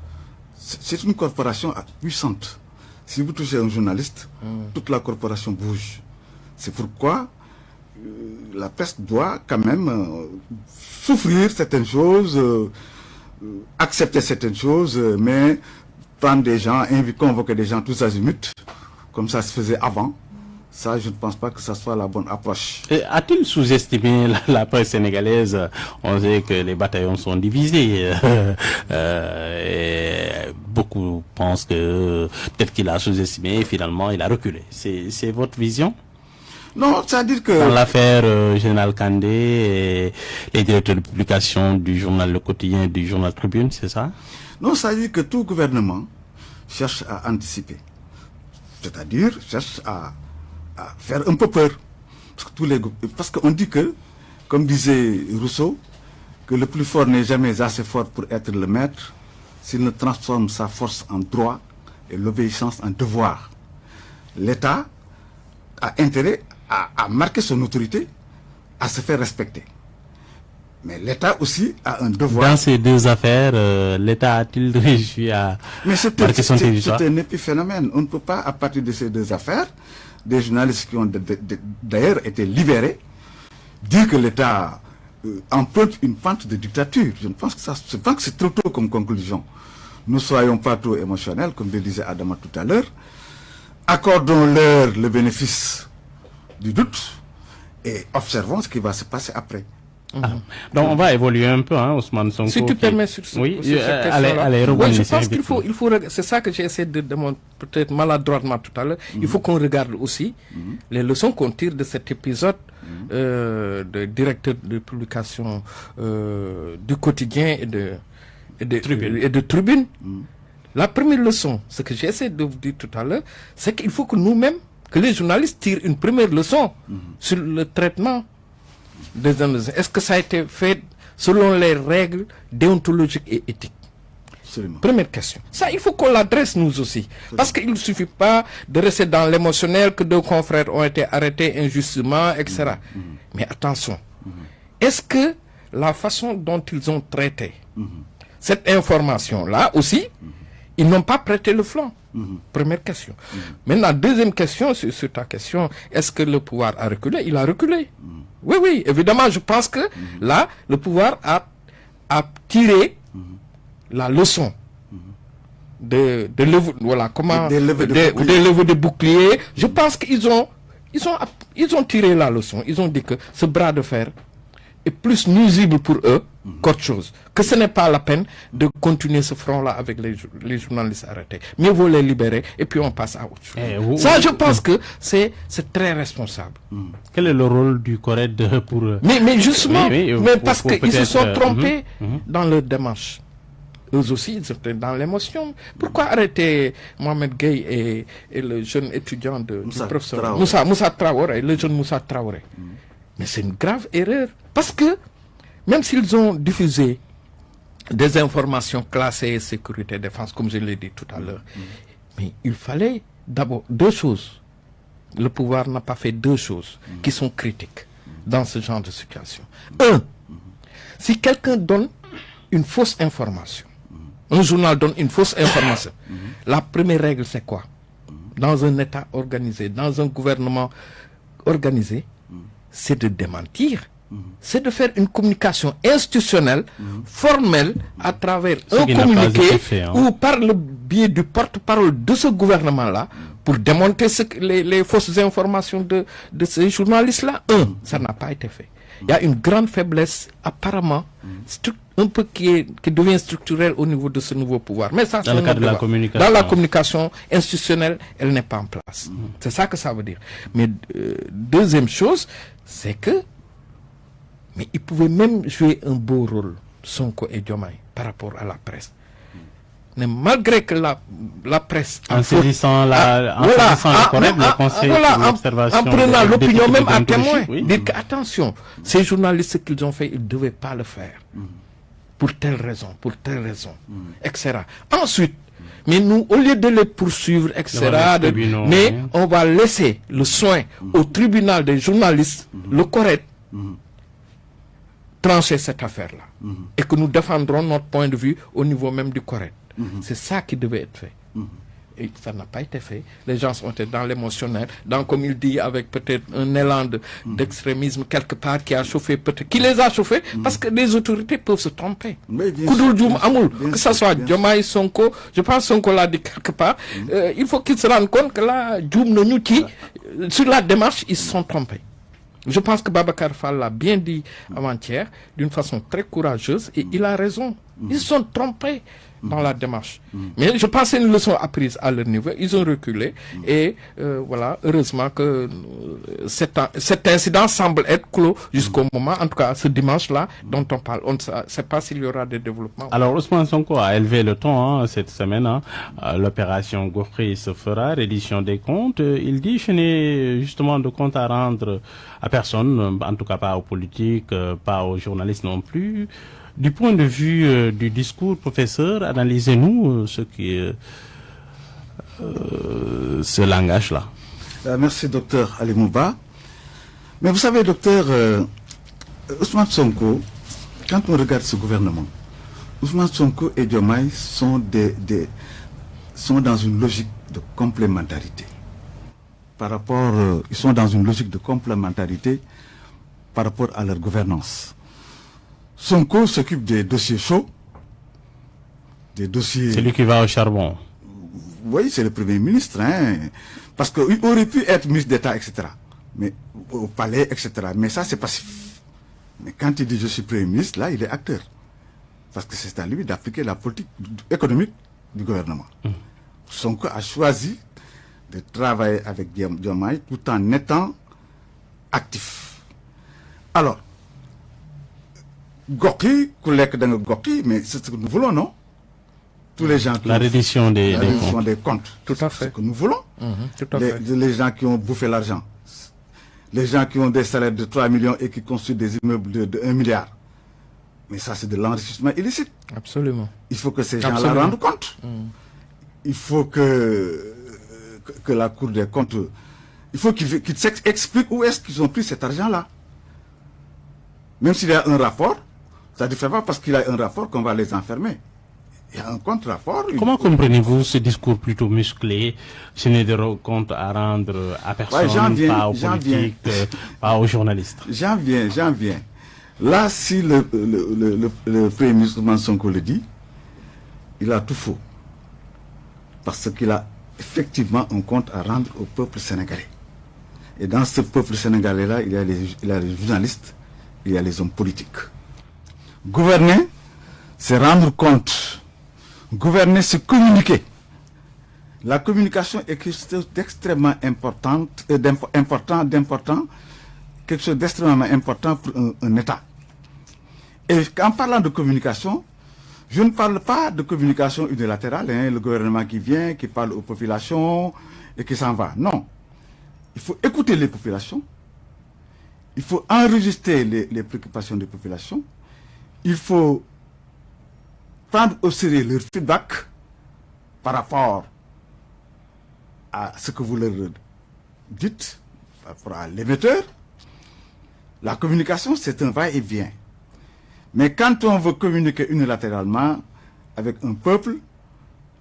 S3: c'est une corporation puissante. Si vous touchez un journaliste, toute la corporation bouge. C'est pourquoi la presse doit quand même souffrir certaines choses, accepter certaines choses, mais prendre des gens, convoquer des gens tous azimuts, comme ça se faisait avant. Ça, je ne pense pas que ça soit la bonne approche.
S1: A-t-il sous-estimé la presse sénégalaise? On sait que les bataillons sont divisés. Et beaucoup pensent que peut-être qu'il a sous-estimé et finalement il a reculé. C'est votre vision?
S3: Non, c'est-à-dire que...
S1: Dans l'affaire Général Kandé et les directeurs de publication du journal Le Quotidien et du journal Tribune, c'est ça?
S3: Non, c'est-à-dire que tout gouvernement cherche à anticiper. C'est-à-dire cherche à faire un peu peur. Parce qu'on dit que, comme disait Rousseau, que le plus fort n'est jamais assez fort pour être le maître s'il ne transforme sa force en droit et l'obéissance en devoir. L'État a intérêt à marquer son autorité, à se faire respecter. Mais l'État aussi a un devoir.
S1: Dans ces deux affaires, l'État a-t-il réussi à marquer son territoire?
S3: C'est un épiphénomène. On ne peut pas, à partir de ces deux affaires, des journalistes qui ont d'ailleurs été libérés, dire que l'État emprunte une pente de dictature. Je pense que c'est trop tôt comme conclusion. Ne soyons pas trop émotionnels, comme le disait Adama tout à l'heure. Accordons-leur le bénéfice du doute et observons ce qui va se passer après.
S1: Donc on va évoluer un peu, Ousmane Sonko.
S2: Si tu permets sur cette question-là.
S1: Allez,
S2: oui, je pense qu'il faut c'est ça que j'ai essayé de démontrer peut-être maladroitement tout à l'heure. Il faut qu'on regarde aussi les leçons qu'on tire de cet épisode de directeur de publication du Quotidien et de Tribune. La première leçon, ce que j'ai essayé de vous dire tout à l'heure, c'est qu'il faut que nous-mêmes, que les journalistes tirent une première leçon sur le traitement des journalistes. Est-ce que ça a été fait selon les règles déontologiques et éthiques?
S3: Absolument.
S2: Première question. Ça, il faut qu'on l'adresse nous aussi. Parce qu'il ne suffit pas de rester dans l'émotionnel que 2 confrères ont été arrêtés injustement, etc. Mais attention. Est-ce que la façon dont ils ont traité cette information-là aussi, ils n'ont pas prêté le flanc? Première question. Maintenant, deuxième question, sur ta question, est-ce que le pouvoir a reculé? Il a reculé. Oui, oui, évidemment, je pense que là, le pouvoir a tiré la leçon des levées de boucliers. Je pense qu'ils ont tiré la leçon. Ils ont dit que ce bras de fer est plus nuisible pour eux qu'autre chose. Que ce n'est pas la peine de continuer ce front-là avec les journalistes arrêtés. Mieux vaut les libérer et puis on passe à autre chose. Ça, je pense que c'est très responsable.
S1: Quel est le rôle du CORED pour...
S2: Mais justement, mais parce qu'ils se sont trompés dans leur démarche. Eux aussi, ils étaient dans l'émotion. Pourquoi arrêter Mohamed Gueye et le jeune étudiant du professeur Moussa Traoré, le jeune Moussa Traoré? Mais c'est une grave erreur. Parce que, même s'ils ont diffusé des informations classées sécurité défense, comme je l'ai dit tout à l'heure, mais il fallait d'abord 2 choses. Le pouvoir n'a pas fait 2 choses qui sont critiques dans ce genre de situation. 1, si quelqu'un donne une fausse information, un journal donne une fausse information, la première règle c'est quoi? Dans un État organisé, dans un gouvernement organisé, c'est de démentir. C'est de faire une communication institutionnelle, formelle, à travers un communiqué ou par le biais du porte-parole de ce gouvernement-là, pour démonter les fausses informations de ces journalistes-là. Ça n'a pas été fait. Il y a une grande faiblesse, apparemment, un peu qui devient structurelle au niveau de ce nouveau pouvoir. Mais ça,
S1: dans le cadre de la communication.
S2: Dans la communication institutionnelle, elle n'est pas en place. C'est ça que ça veut dire. Mais deuxième chose, c'est que mais ils pouvaient même jouer un beau rôle, Sonko et Diomaye, par rapport à la presse. Mais malgré que la presse...
S1: En saisissant le CORED, le conseil d'observation...
S2: En prenant l'opinion même à témoin. Dire que, attention, ces journalistes, ce qu'ils ont fait, ils ne devaient pas le faire. pour telle raison, etc. Ensuite, mais nous, au lieu de les poursuivre, etc., mais on va laisser le soin au tribunal des journalistes, le correct, trancher cette affaire-là. Et que nous défendrons notre point de vue au niveau même du correct. C'est ça qui devait être fait. Et ça n'a pas été fait. Les gens sont dans l'émotionnel, comme il dit, avec peut-être un élan d'extrémisme quelque part qui a chauffé, peut-être, qui les a chauffés, parce que les autorités peuvent se tromper. Que ce soit Diomaye, Sonko, je pense Sonko l'a dit quelque part, il faut qu'ils se rendent compte que là, sur la démarche, ils se sont trompés. Je pense que Babacar Fall l'a bien dit avant-hier, d'une façon très courageuse, et il a raison. Ils se sont trompés dans la démarche. Mais je pense que c'est une leçon apprise à leur niveau. Ils ont reculé et voilà, heureusement que cet incident semble être clos jusqu'au moment, en tout cas ce dimanche-là dont on parle. On ne sait pas s'il y aura des développements.
S1: Alors Ousmane Sonko a élevé le ton cette semaine. L'opération Gofri se fera, reddition des comptes. Il dit je n'ai justement de compte à rendre à personne, en tout cas pas aux politiques, pas aux journalistes non plus. Du point de vue du discours, professeur, analysez-nous ce langage-là.
S3: Merci, docteur Ali Mouba. Mais vous savez, docteur, Ousmane Sonko, quand on regarde ce gouvernement, Ousmane Sonko et Diomaye sont dans une logique de complémentarité. Ils sont dans une logique de complémentarité par rapport à leur gouvernance. Sonko s'occupe des dossiers chauds, des dossiers...
S1: C'est lui qui va au charbon.
S3: Oui, c'est le Premier ministre, parce qu'il aurait pu être ministre d'État, etc. Mais au palais, etc. Mais ça, c'est passif. Mais quand il dit je suis Premier ministre, là, il est acteur. Parce que c'est à lui d'appliquer la politique économique du gouvernement. Sonko a choisi de travailler avec Diomaye tout en étant actif. Alors, Goki, mais c'est ce que nous voulons, non? Tous les gens
S1: la reddition des
S3: comptes.
S2: Tout à fait.
S3: C'est ce que nous voulons.
S2: Tout à fait.
S3: Les gens qui ont bouffé l'argent. Les gens qui ont des salaires de 3 millions et qui construisent des immeubles de 1 milliard. Mais ça, c'est de l'enrichissement illicite.
S2: Absolument.
S3: Il faut que ces gens-là rendent compte. Il faut que la Cour des comptes... Il faut qu'ils s'expliquent où est-ce qu'ils ont pris cet argent-là. Même s'il y a un rapport, ça ne fait pas parce qu'il y a un rapport qu'on va les enfermer. Il y a un contre-rapport.
S1: Comment comprenez-vous ce discours plutôt musclé? Ce n'est de compte à rendre à personne, pas aux politiques, pas aux journalistes.
S3: J'en viens. Là, si le Premier ministre Sonko le dit, il a tout faux. Parce qu'il a effectivement un compte à rendre au peuple sénégalais. Et dans ce peuple sénégalais-là, il y a les journalistes, il y a les hommes politiques. Gouverner, c'est rendre compte. Gouverner, c'est communiquer. La communication est quelque chose d'extrêmement important, quelque chose d'extrêmement important pour un État. Et en parlant de communication, je ne parle pas de communication unilatérale, le gouvernement qui vient, qui parle aux populations et qui s'en va. Non. Il faut écouter les populations. Il faut enregistrer les préoccupations des populations. Il faut prendre au sérieux leur feedback par rapport à ce que vous leur dites, par rapport à l'émetteur. La communication, c'est un va-et-vient. Mais quand on veut communiquer unilatéralement avec un peuple,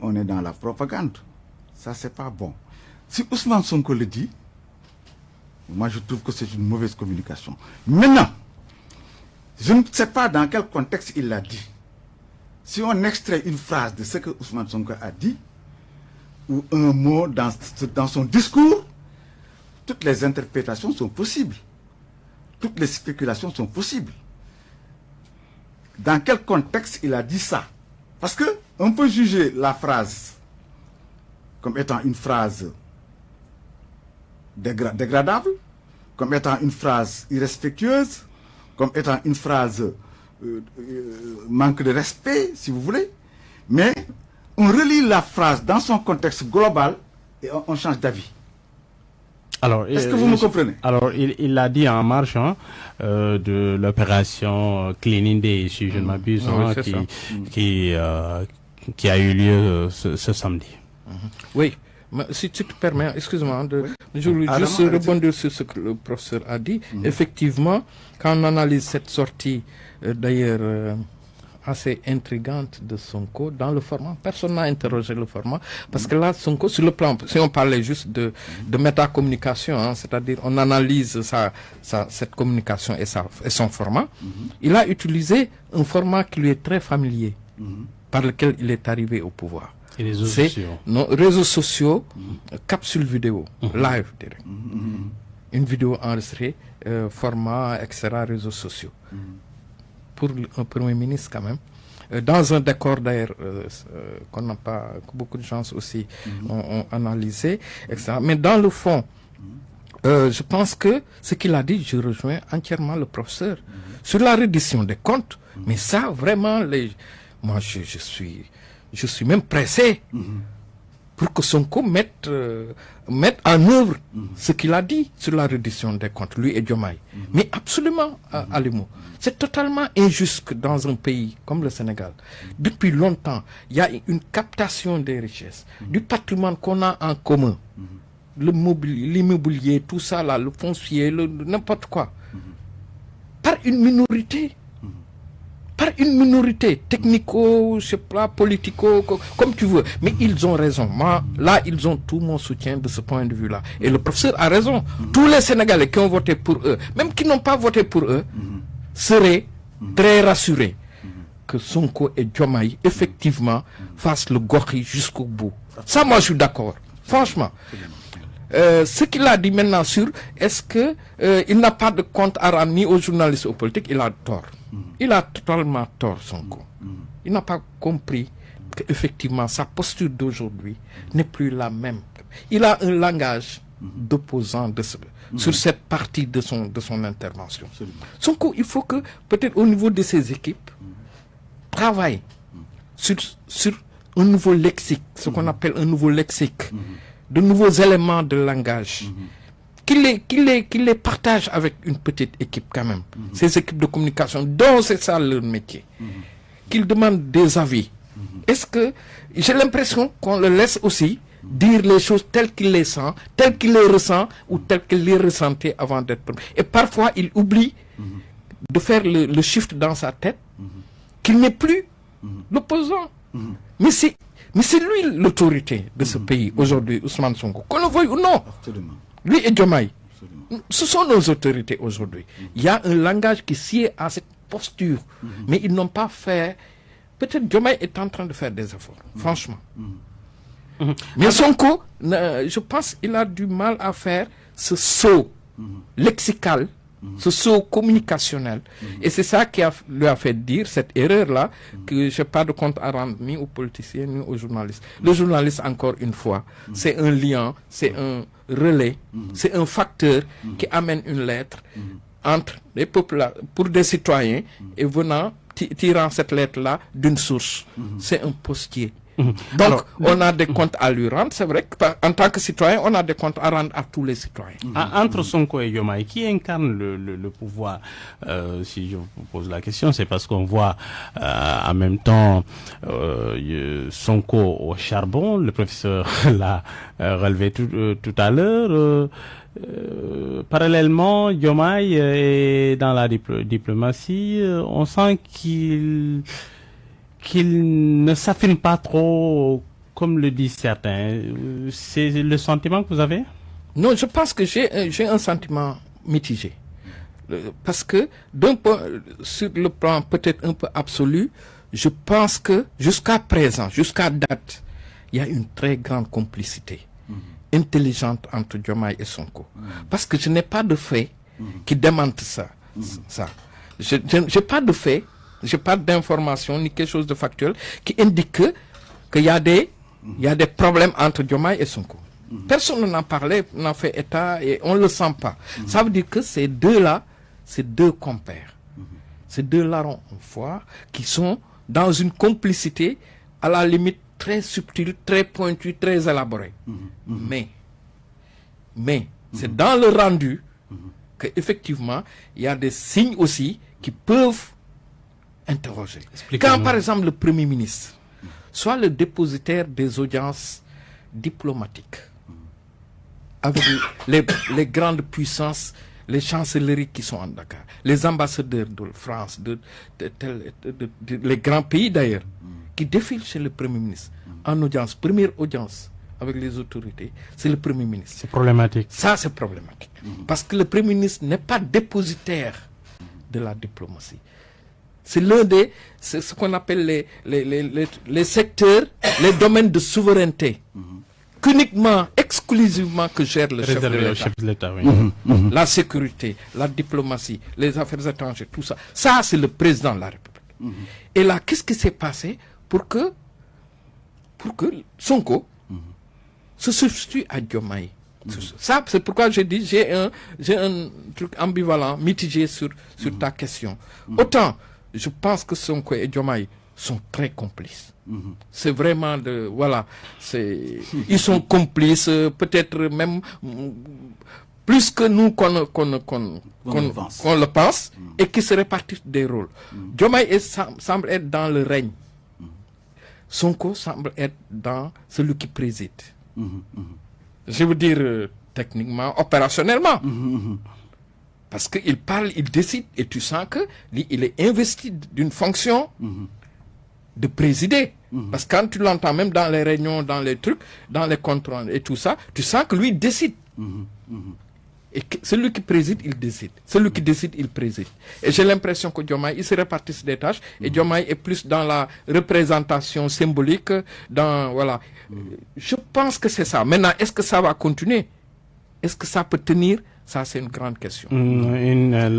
S3: on est dans la propagande. Ça, c'est pas bon. Si Ousmane Sonko le dit, moi, je trouve que c'est une mauvaise communication. Maintenant, je ne sais pas dans quel contexte il l'a dit. Si on extrait une phrase de ce que Ousmane Sonko a dit, ou un mot dans son discours, toutes les interprétations sont possibles. Toutes les spéculations sont possibles. Dans quel contexte il a dit ça? Parce que on peut juger la phrase comme étant une phrase dégradable, comme étant une phrase irrespectueuse, comme étant une phrase manque de respect, si vous voulez. Mais on relit la phrase dans son contexte global et on change d'avis.
S1: Alors,
S3: est-ce que vous me comprenez?
S1: Alors, il l'a dit en marge de l'opération Cleaning Day, si je ne m'abuse, qui a eu lieu ce samedi.
S2: Oui. Mais si tu te permets, excuse-moi, je voulais juste rebondir sur ce que le professeur a dit. Effectivement, quand on analyse cette sortie, d'ailleurs assez intrigante de Sonko dans le format, personne n'a interrogé le format, parce que là, Sonko, sur le plan, si on parlait juste de métacommunication, hein, c'est-à-dire on analyse cette communication et son format, il a utilisé un format qui lui est très familier, par lequel il est arrivé au pouvoir.
S1: Et les
S2: réseaux sociaux, capsule vidéo, live direct. Une vidéo enregistrée, format, etc., réseaux sociaux. Pour un Premier ministre quand même. Dans un décor d'ailleurs qu'on n'a pas, que beaucoup de gens aussi ont analysé, etc. Mais dans le fond, je pense que ce qu'il a dit, je rejoins entièrement le professeur. Sur la reddition des comptes, mais ça vraiment, moi je suis même pressé pour que Sonko mette en œuvre ce qu'il a dit sur la reddition des comptes, lui et Diomaye. Mais absolument, Alimo. C'est totalement injuste que dans un pays comme le Sénégal, depuis longtemps, il y a une captation des richesses, du patrimoine qu'on a en commun, l'immobilier, tout ça là, le foncier, n'importe quoi, par une minorité. Par une minorité, technico, je sais pas, politico, comme tu veux. Mais ils ont raison. Moi, là, ils ont tout mon soutien de ce point de vue-là. Et le professeur a raison. Tous les Sénégalais qui ont voté pour eux, même qui n'ont pas voté pour eux, seraient très rassurés que Sonko et Diomaye, effectivement, fassent le gorille jusqu'au bout. Ça, moi, je suis d'accord. Franchement. Ce qu'il a dit maintenant sur, est-ce que il n'a pas de compte à rendre ni aux journalistes, aux politiques, il a tort. Il a totalement tort, Sonko. Il n'a pas compris qu'effectivement, sa posture d'aujourd'hui n'est plus la même. Il a un langage d'opposant sur cette partie de son intervention. Sonko, il faut que, peut-être au niveau de ses équipes, travaille sur un nouveau lexique, ce qu'on appelle un nouveau lexique, de nouveaux éléments de langage. Qu'il les partage avec une petite équipe quand même. Ces équipes de communication, dont c'est ça leur métier. Qu'il demande des avis. Est-ce que j'ai l'impression qu'on le laisse aussi dire les choses telles qu'il les sent, telles qu'il les ressent ou telles qu'il les ressentait avant d'être... Et parfois, il oublie de faire le shift dans sa tête qu'il n'est plus l'opposant. Mais c'est lui l'autorité de ce pays aujourd'hui, Ousmane Sonko. Qu'on le veuille ou non.
S3: Absolument.
S2: Lui et Diomaye, ce sont nos autorités aujourd'hui. Il y a un langage qui sied à cette posture, mais ils n'ont pas fait... Peut-être Diomaye est en train de faire des efforts, franchement. Mais Sonko, je pense qu'il a du mal à faire ce saut lexical, ce saut communicationnel. Et c'est ça qui lui a fait dire, cette erreur-là, que je n'ai pas de compte à rendre ni aux politiciens ni aux journalistes. Le journaliste, encore une fois, c'est un lien, c'est un relais, c'est un facteur qui amène une lettre entre les populations, pour des citoyens, et tirant cette lettre-là d'une source. C'est un postier. Donc, alors, on a des comptes à lui rendre. C'est vrai qu'en tant que citoyen, on a des comptes à rendre à tous les citoyens.
S1: Entre Sonko et Diomaye, qui incarne le pouvoir? Si je vous pose la question, c'est parce qu'on voit en même temps Sonko au charbon. Le professeur l'a relevé tout à l'heure. Parallèlement, Diomaye est dans la diplomatie. On sent qu'il ne s'affirme pas trop, comme le disent certains. C'est le sentiment que vous avez?
S2: Non, je pense que j'ai un sentiment mitigé. Parce que, sur le plan peut-être un peu absolu, je pense que jusqu'à présent, jusqu'à date, il y a une très grande complicité intelligente entre Diomaye et Sonko. Parce que je n'ai pas de faits qui démentent ça. Je n'ai pas de faits. Je n'ai pas d'informations ni quelque chose de factuel qui indique qu'il y a des problèmes entre Diomaye et Sonko. Personne n'en parlait, n'en fait état et on ne le sent pas. Ça veut dire que ces deux-là, ces deux compères, ces deux larrons en foire qui sont dans une complicité à la limite très subtile, très pointue, très élaborée. Mais C'est dans le rendu qu'effectivement, il y a des signes aussi qui peuvent interroger. Quand, par exemple, le Premier ministre soit le dépositaire des audiences diplomatiques avec les grandes puissances, les chancelleries qui sont en Dakar, les ambassadeurs de France, les grands pays d'ailleurs, qui défilent chez le Premier ministre en audience, première audience avec les autorités, c'est le Premier ministre.
S1: C'est problématique.
S2: Ça, c'est problématique. Parce que le Premier ministre n'est pas dépositaire de la diplomatie. C'est c'est ce qu'on appelle les secteurs, les domaines de souveraineté, qu'uniquement, exclusivement que gère le chef de l'État.
S1: Oui.
S2: La sécurité, la diplomatie, les affaires étrangères, tout ça. Ça, c'est le président de la République. Et là, qu'est-ce qui s'est passé pour que Sonko se substitue à Diomaye? Ça, c'est pourquoi j'ai dit, j'ai un truc ambivalent, mitigé sur ta question. Autant, je pense que Sonko et Diomaye sont très complices. C'est vraiment ils sont complices, peut-être même plus que nous qu'on le pense, et qui se répartissent des rôles. Diomaye semble être dans le règne. Sonko semble être dans celui qui préside. Je veux dire techniquement, opérationnellement. Parce qu'il parle, il décide, et tu sens qu'il est investi d'une fonction de présider. Parce que quand tu l'entends même dans les réunions, dans les trucs, dans les comptes rendus et tout ça, tu sens que lui décide. Et celui qui préside, il décide. Celui qui décide, il préside. Et j'ai l'impression que Diomaye, il se répartisse des tâches, et Diomaye est plus dans la représentation symbolique, Je pense que c'est ça. Maintenant, est-ce que ça va continuer? Est-ce que ça peut tenir? Ça, c'est une grande question.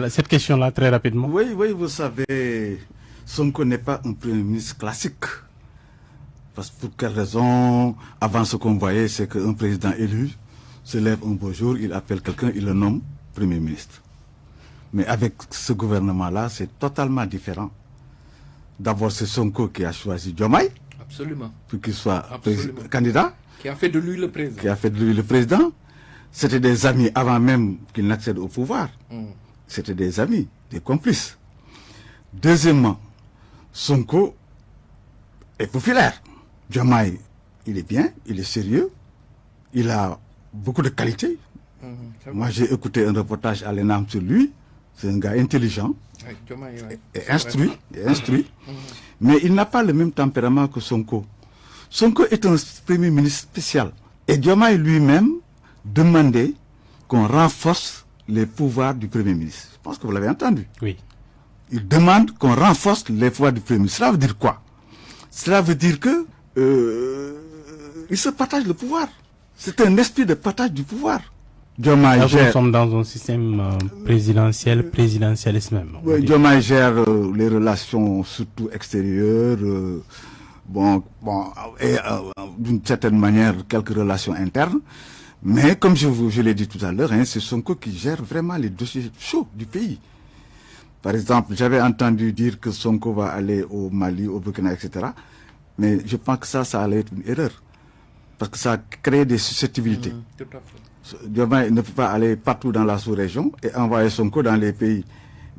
S1: Cette question-là, très rapidement.
S3: Oui, vous savez, Sonko n'est pas un premier ministre classique. Parce que pour quelle raison? Avant, ce qu'on voyait, c'est qu'un président élu se lève un beau jour, il appelle quelqu'un, il le nomme premier ministre. Mais avec ce gouvernement-là, c'est totalement différent. D'abord, c'est Sonko qui a choisi Diomaye.
S2: Absolument.
S3: Pour qu'il soit candidat.
S2: Qui a fait de lui le président.
S3: C'était des amis avant même qu'il n'accède au pouvoir. C'était des amis, des complices. Deuxièmement, Sonko est populaire. Diomaye, il est bien, il est sérieux, il a beaucoup de qualités. Moi, j'ai écouté un reportage à l'ENAM sur lui. C'est un gars intelligent et instruit. Mais il n'a pas le même tempérament que Sonko. Sonko est un premier ministre spécial. Et Diomaye lui-même demandait qu'on renforce les pouvoirs du premier ministre. Je pense que vous l'avez entendu.
S1: Oui.
S3: Il demande qu'on renforce les pouvoirs du premier ministre. Cela veut dire quoi? Cela veut dire que il se partage le pouvoir. C'est un esprit de partage du pouvoir.
S1: Nous sommes dans un système présidentialiste même.
S3: Oui, Diomaye gère les relations surtout extérieures, et d'une certaine manière quelques relations internes. Mais comme je l'ai dit tout à l'heure, c'est Sonko qui gère vraiment les dossiers chauds du pays. Par exemple, j'avais entendu dire que Sonko va aller au Mali, au Burkina, etc. Mais je pense que ça allait être une erreur. Parce que ça crée des susceptibilités.
S2: Tout à fait.
S3: Diomaye ne peut pas aller partout dans la sous-région et envoyer Sonko dans les pays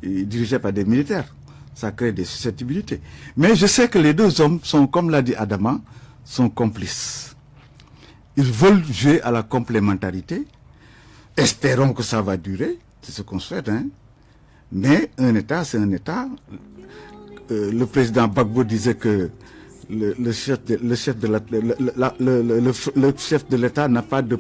S3: dirigés par des militaires. Ça crée des susceptibilités. Mais je sais que les deux hommes sont, comme l'a dit Adama, sont complices. Ils veulent jouer à la complémentarité. Espérons que ça va durer. C'est ce qu'on souhaite. Mais un État, c'est un État. Le président Gbagbo disait que le chef de l'État n'a pas de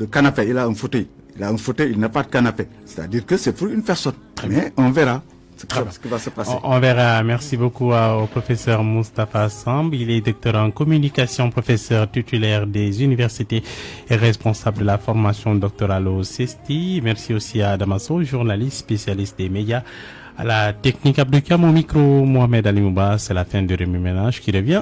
S3: canapé. Il a un fauteuil. Il n'a pas de canapé. C'est-à-dire que c'est pour une personne. Mais on verra ce qui va se passer.
S1: On verra. Merci beaucoup au professeur Moustapha Samb. Il est docteur en communication, professeur titulaire des universités et responsable de la formation doctorale au CESTI. Merci aussi à Damaso, journaliste spécialiste des médias. À la technique Abdoukiam, au micro Mohamed Ali Mouba. C'est la fin de Rémi Ménage qui revient